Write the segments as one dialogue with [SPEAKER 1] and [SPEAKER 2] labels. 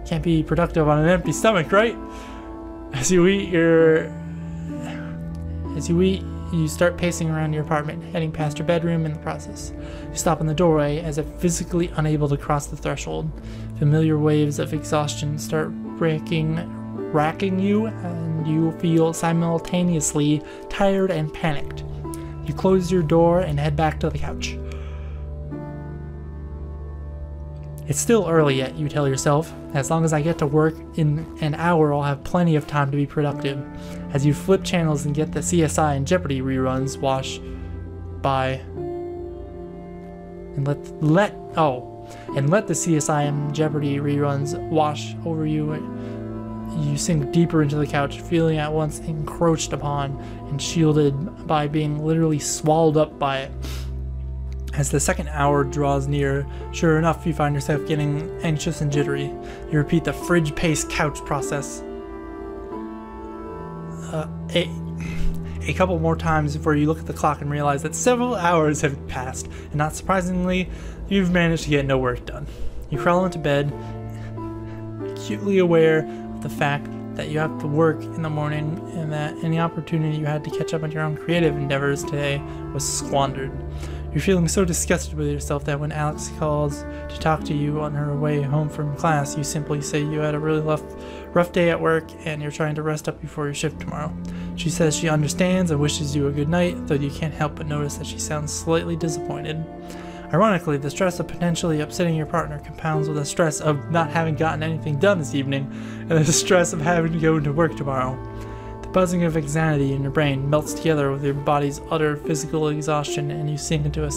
[SPEAKER 1] Can't be productive on an empty stomach, right? As you eat, you start pacing around your apartment, heading past your bedroom in the process. You stop in the doorway as if physically unable to cross the threshold. Familiar waves of exhaustion start racking you, and you feel simultaneously tired and panicked. You close your door and head back to the couch. It's still early yet, you tell yourself. As long as I get to work in an hour, I'll have plenty of time to be productive. As you flip channels and get the CSI and Jeopardy reruns wash by, and let the CSI and Jeopardy reruns wash over you. You sink deeper into the couch, feeling at once encroached upon and shielded by being literally swallowed up by it. As the second hour draws near, sure enough, you find yourself getting anxious and jittery. You repeat the fridge-paced couch process a couple more times before you look at the clock and realize that several hours have passed, and not surprisingly, you've managed to get no work done. You crawl into bed, acutely aware of the fact that you have to work in the morning and that any opportunity you had to catch up on your own creative endeavors today was squandered. You're feeling so disgusted with yourself that when Alex calls to talk to you on her way home from class, you simply say you had a really rough day at work and you're trying to rest up before your shift tomorrow. She says she understands and wishes you a good night, though you can't help but notice that she sounds slightly disappointed. Ironically, the stress of potentially upsetting your partner compounds with the stress of not having gotten anything done this evening and the stress of having to go into work tomorrow. The buzzing of anxiety in your brain melts together with your body's utter physical exhaustion, and you sink into a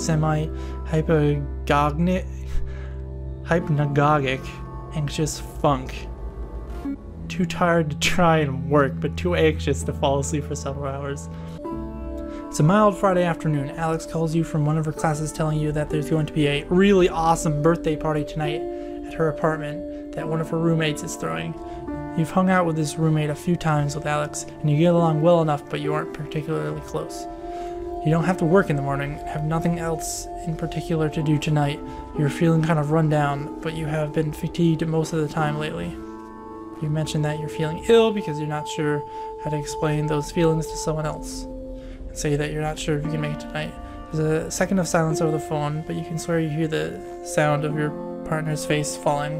[SPEAKER 1] hypnagogic, anxious funk. Too tired to try and work, but too anxious to fall asleep for several hours. It's a mild Friday afternoon. Alex calls you from one of her classes telling you that there's going to be a really awesome birthday party tonight at her apartment that one of her roommates is throwing. You've hung out with this roommate a few times with Alex, and you get along well enough, but you aren't particularly close. You don't have to work in the morning, have nothing else in particular to do tonight. You're feeling kind of run down, but you have been fatigued most of the time lately. You mention that you're feeling ill because you're not sure how to explain those feelings to someone else. Say that you're not sure if you can make it tonight. There's a second of silence over the phone, but you can swear you hear the sound of your partner's face fall.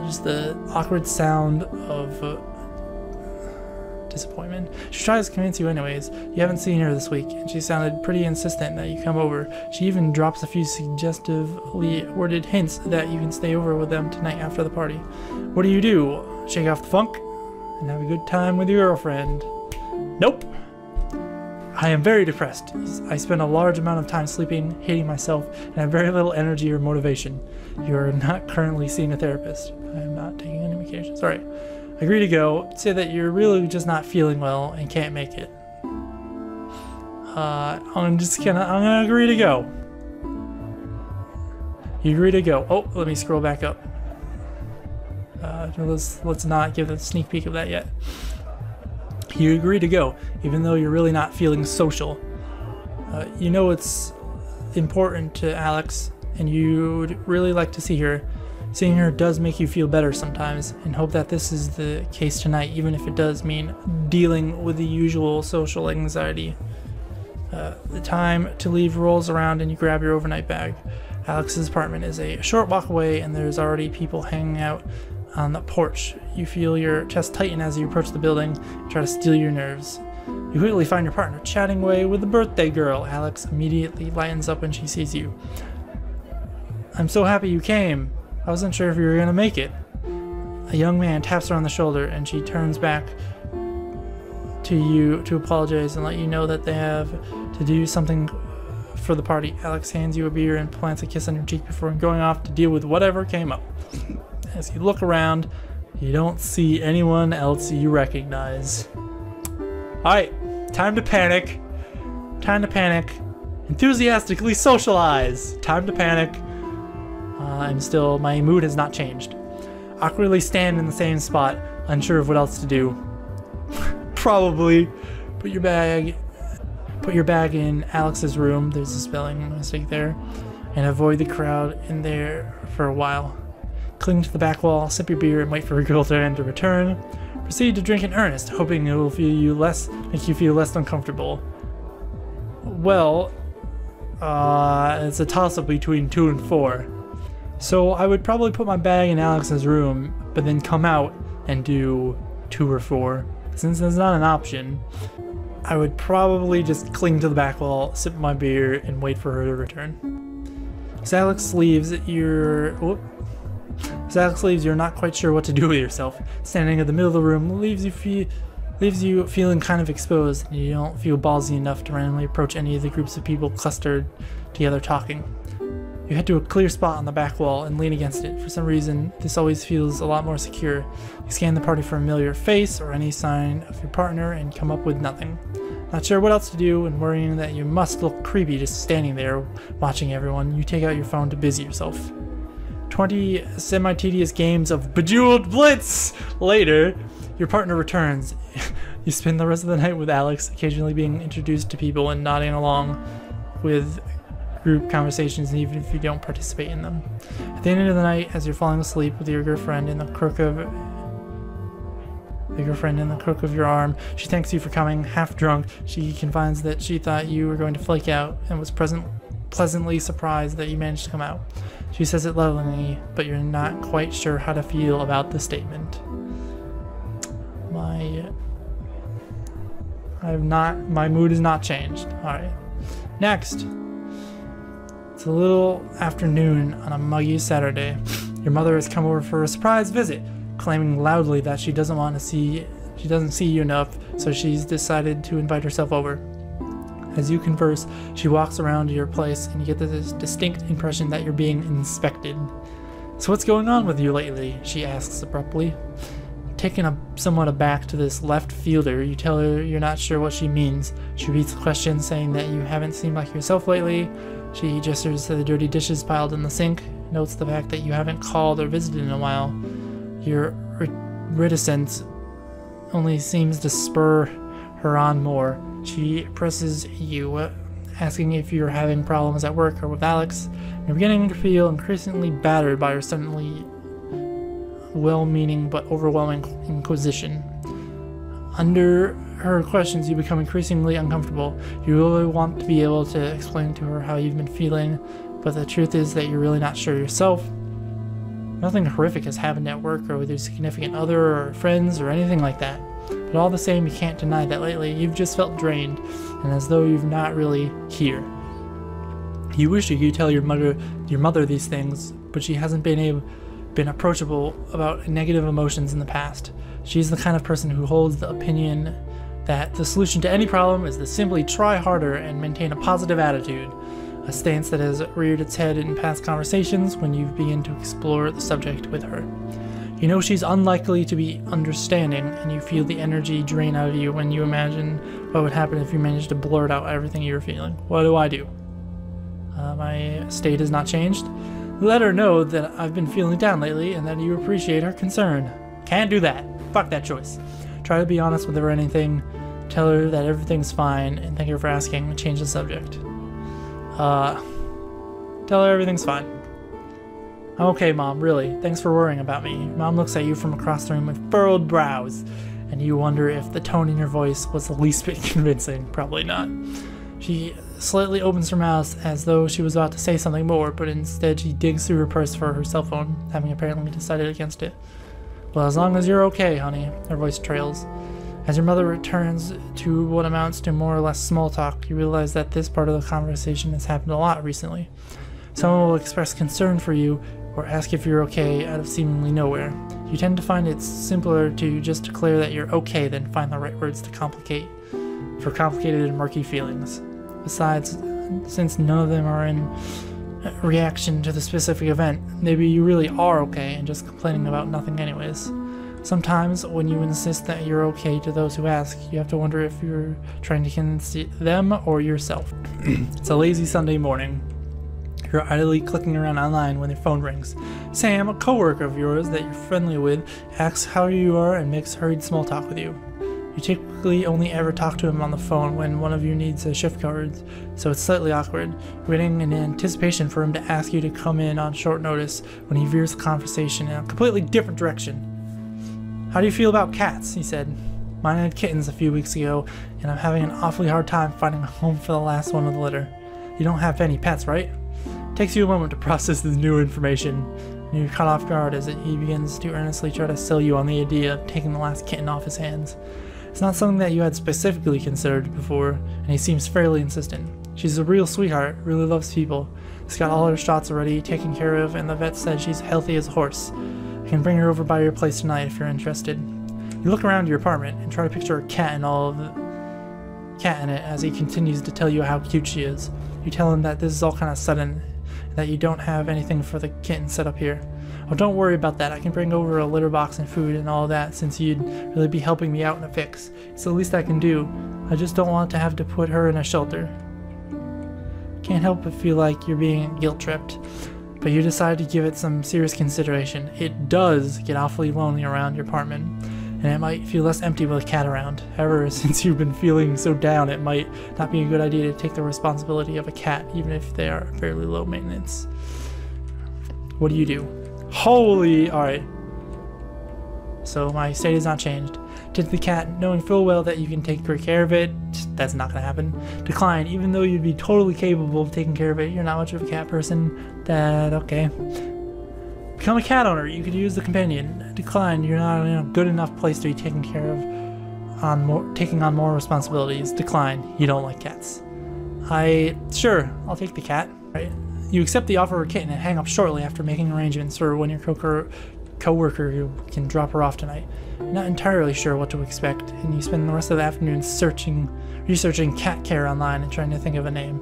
[SPEAKER 1] Just the awkward sound of disappointment. She tries to convince you anyways. You haven't seen her this week, and she sounded pretty insistent that you come over. She even drops a few suggestively worded hints that you can stay over with them tonight after the party. What do? Shake off the funk and have a good time with your girlfriend? Nope. I am very depressed. I spend a large amount of time sleeping, hating myself, and have very little energy or motivation. You are not currently seeing a therapist. I am not taking any medications. Alright. Agree to go. Say that you're really just not feeling well and can't make it. I'm gonna agree to go. You agree to go. Oh, let me scroll back up. Let's not give a sneak peek of that yet. You agree to go, even though you're really not feeling social. You know it's important to Alex, and you'd really like to see her. Seeing her does make you feel better sometimes, and hope that this is the case tonight, even if it does mean dealing with the usual social anxiety. The time to leave rolls around and you grab your overnight bag. Alex's apartment is a short walk away, and there's already people hanging out on the porch. You feel your chest tighten as you approach the building and try to steel your nerves. You quickly find your partner chatting away with the birthday girl. Alex immediately lightens up when she sees you. I'm so happy you came. I wasn't sure if you were gonna make it. A young man taps her on the shoulder, and she turns back to you to apologize and let you know that they have to do something for the party. Alex hands you a beer and plants a kiss on your cheek before going off to deal with whatever came up. As you look around, you don't see anyone else you recognize. Alright, time to panic. Time to panic. Enthusiastically socialize. Time to panic. And still, my mood has not changed. Awkwardly stand in the same spot, unsure of what else to do. Probably put your bag in Alex's room. There's a spelling mistake there. and avoid the crowd in there for a while. Cling to the back wall, sip your beer, and wait for a girlfriend to return. Proceed to drink in earnest, hoping it will make you feel less uncomfortable. Well, it's a toss-up between 2 and 4. So I would probably put my bag in Alex's room, but then come out and do 2 or 4. Since there's not an option, I would probably just cling to the back wall, sip my beer, and wait for her to return. As Alex leaves, you're not quite sure what to do with yourself. Standing in the middle of the room leaves you feeling kind of exposed, and you don't feel ballsy enough to randomly approach any of the groups of people clustered together talking. You head to a clear spot on the back wall and lean against it. For some reason, this always feels a lot more secure. You scan the party for a familiar face or any sign of your partner and come up with nothing. Not sure what else to do, and worrying that you must look creepy just standing there watching everyone, you take out your phone to busy yourself. 20 semi-tedious games of Bejeweled Blitz later, your partner returns. You spend the rest of the night with Alex, occasionally being introduced to people and nodding along with group conversations, even if you don't participate in them. At the end of the night, as you're falling asleep with your girlfriend in the crook of your arm, she thanks you for coming. Half drunk, she confides that she thought you were going to flake out and was pleasantly surprised that you managed to come out. She says it lovingly, but you're not quite sure how to feel about the statement. My mood has not changed. Alright. Next. It's a little afternoon on a muggy Saturday. Your mother has come over for a surprise visit, claiming loudly that she doesn't see you enough, so she's decided to invite herself over. As you converse, she walks around your place, and you get this distinct impression that you're being inspected. "So what's going on with you lately?" she asks abruptly. Taken somewhat aback to this left fielder, you tell her you're not sure what she means. She repeats the question, saying that you haven't seemed like yourself lately. She gestures to the dirty dishes piled in the sink, notes the fact that you haven't called or visited in a while. Your reticence only seems to spur her on more. She presses you, asking if you're having problems at work or with Alex. You're beginning to feel increasingly battered by her suddenly well-meaning but overwhelming inquisition. Under her questions, you become increasingly uncomfortable. You really want to be able to explain to her how you've been feeling, but the truth is that you're really not sure yourself. Nothing horrific has happened at work or with your significant other or friends or anything like that. But all the same, you can't deny that lately you've just felt drained, and as though you're not really here. You wish you could tell your mother these things, but she hasn't been approachable about negative emotions in the past. She's the kind of person who holds the opinion that the solution to any problem is to simply try harder and maintain a positive attitude, a stance that has reared its head in past conversations when you begin to explore the subject with her. You know she's unlikely to be understanding, and you feel the energy drain out of you when you imagine what would happen if you managed to blurt out everything you were feeling. What do I do? My state has not changed. Let her know that I've been feeling down lately and that you appreciate her concern. Can't do that. Fuck that choice. Try to be honest with her or anything. Tell her that everything's fine and thank her for asking and change the subject. Tell her everything's fine. I'm okay, Mom, really. Thanks for worrying about me. Mom looks at you from across the room with furrowed brows, and you wonder if the tone in your voice was the least bit convincing. Probably not. She slightly opens her mouth as though she was about to say something more, but instead she digs through her purse for her cell phone, having apparently decided against it. Well, as long as you're okay, honey, her voice trails. As your mother returns to what amounts to more or less small talk, you realize that this part of the conversation has happened a lot recently. Someone will express concern for you or ask if you're okay out of seemingly nowhere. You tend to find it's simpler to just declare that you're okay than find the right words for complicated and murky feelings. Besides, since none of them are in reaction to the specific event, maybe you really are okay and just complaining about nothing anyways. Sometimes, when you insist that you're okay to those who ask, you have to wonder if you're trying to convince them or yourself. It's a lazy Sunday morning. You're idly clicking around online when your phone rings. Sam, a coworker of yours that you're friendly with, asks how you are and makes hurried small talk with you. You typically only ever talk to him on the phone when one of you needs a shift covered, so it's slightly awkward, waiting in anticipation for him to ask you to come in on short notice when he veers the conversation in a completely different direction. How do you feel about cats? He said. Mine had kittens a few weeks ago, and I'm having an awfully hard time finding a home for the last one of the litter. You don't have any pets, right? It takes you a moment to process this new information, and you're caught off guard as he begins to earnestly try to sell you on the idea of taking the last kitten off his hands. It's not something that you had specifically considered before, and he seems fairly insistent. She's a real sweetheart, really loves people. She's got all her shots already taken care of, and the vet said she's healthy as a horse. I can bring her over by your place tonight if you're interested. You look around your apartment and try to picture a cat and all of the cat in it as he continues to tell you how cute she is. You tell him that this is all kind of sudden, and that you don't have anything for the kitten set up here. Oh, don't worry about that. I can bring over a litter box and food and all that since you'd really be helping me out in a fix. It's the least I can do. I just don't want to have to put her in a shelter. Can't help but feel like you're being guilt-tripped, but you decide to give it some serious consideration. It does get awfully lonely around your apartment, and it might feel less empty with a cat around. However, since you've been feeling so down, it might not be a good idea to take the responsibility of a cat, even if they are fairly low maintenance. What do you do? Holy, alright. So my state has not changed. Tip the cat, knowing full well that you can take great care of it. That's not gonna happen. Decline, even though you'd be totally capable of taking care of it. You're not much of a cat person. That, okay. Become a cat owner. You could use the companion. Decline, you're not in a good enough place to be taken care of taking on more responsibilities. Decline, you don't like cats. Sure, I'll take the cat. Right. You accept the offer of a kitten and hang up shortly after making arrangements for when your co-worker can drop her off tonight. You're not entirely sure what to expect, and you spend the rest of the afternoon researching cat care online and trying to think of a name.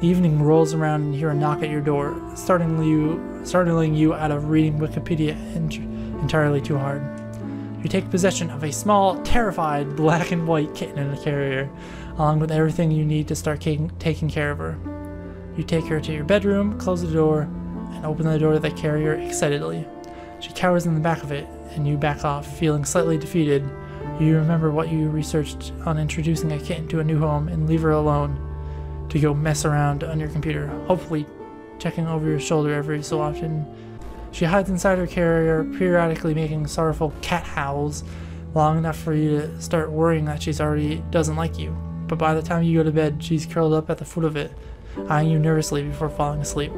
[SPEAKER 1] The evening rolls around and you hear a knock at your door, startling you out of reading Wikipedia entirely too hard. You take possession of a small, terrified black and white kitten in a carrier, along with everything you need to start taking care of her. You take her to your bedroom, close the door, and open the door to the carrier excitedly. She cowers in the back of it, and you back off, feeling slightly defeated. You remember what you researched on introducing a kitten to a new home and leave her alone to go mess around on your computer, hopefully checking over your shoulder every so often. She hides inside her carrier, periodically making sorrowful cat howls, long enough for you to start worrying that she's already doesn't like you. But by the time you go to bed, she's curled up at the foot of it, eyeing you nervously before falling asleep.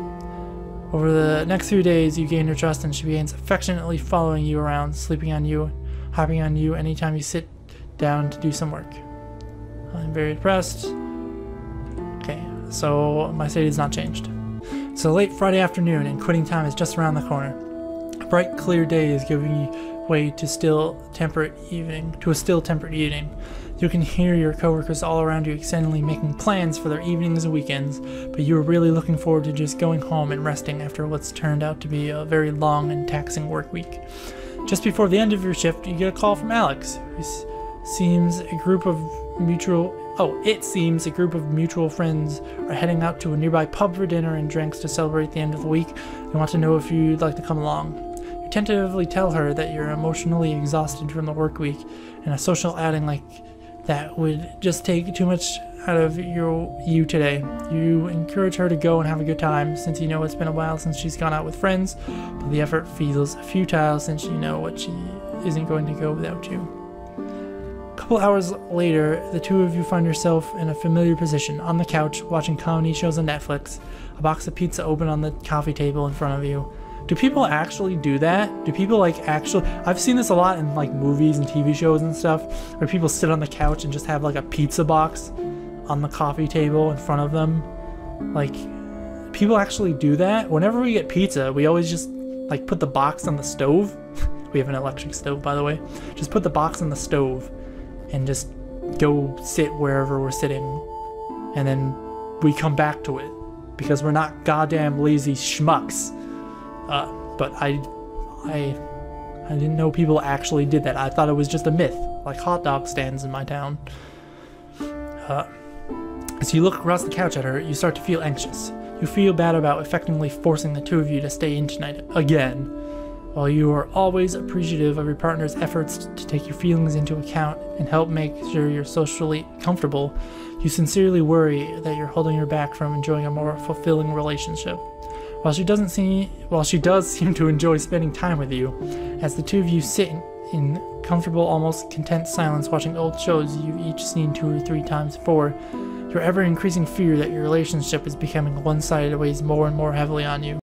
[SPEAKER 1] Over the next few days, you gain her trust and she begins affectionately following you around, sleeping on you, hopping on you anytime you sit down to do some work. I'm very depressed. Okay, so my state has not changed. It's a late Friday afternoon and quitting time is just around the corner. A bright, clear day is giving way to a still, temperate evening. You can hear your coworkers all around you extendedly making plans for their evenings and weekends, but you are really looking forward to just going home and resting after what's turned out to be a very long and taxing work week. Just before the end of your shift, you get a call from Alex, who seems a group of mutual friends are heading out to a nearby pub for dinner and drinks to celebrate the end of the week. They want to know if you'd like to come along. You tentatively tell her that you're emotionally exhausted from the work week, and a social outing like that would just take too much out of you today. You encourage her to go and have a good time, since you know it's been a while since she's gone out with friends, but the effort feels futile since you know what she isn't going to go without you. A couple hours later, the two of you find yourself in a familiar position, on the couch, watching comedy shows on Netflix, a box of pizza open on the coffee table in front of you. Do people actually do that? Do people I've seen this a lot in like movies and TV shows and stuff, where people sit on the couch and just have like a pizza box on the coffee table in front of them. Like, people actually do that? Whenever we get pizza, we always just like put the box on the stove. We have an electric stove, by the way. Just put the box on the stove and just go sit wherever we're sitting, and then we come back to it because we're not goddamn lazy schmucks. But I didn't know people actually did that. I thought it was just a myth, like hot dog stands in my town. As you look across the couch at her, you start to feel anxious. You feel bad about effectively forcing the two of you to stay in tonight again. While you are always appreciative of your partner's efforts to take your feelings into account and help make sure you're socially comfortable, you sincerely worry that you're holding her back from enjoying a more fulfilling relationship. While she does seem to enjoy spending time with you, as the two of you sit in comfortable, almost content silence watching old shows you've each seen 2 or 3 times before, your ever-increasing fear that your relationship is becoming one-sided weighs more and more heavily on you.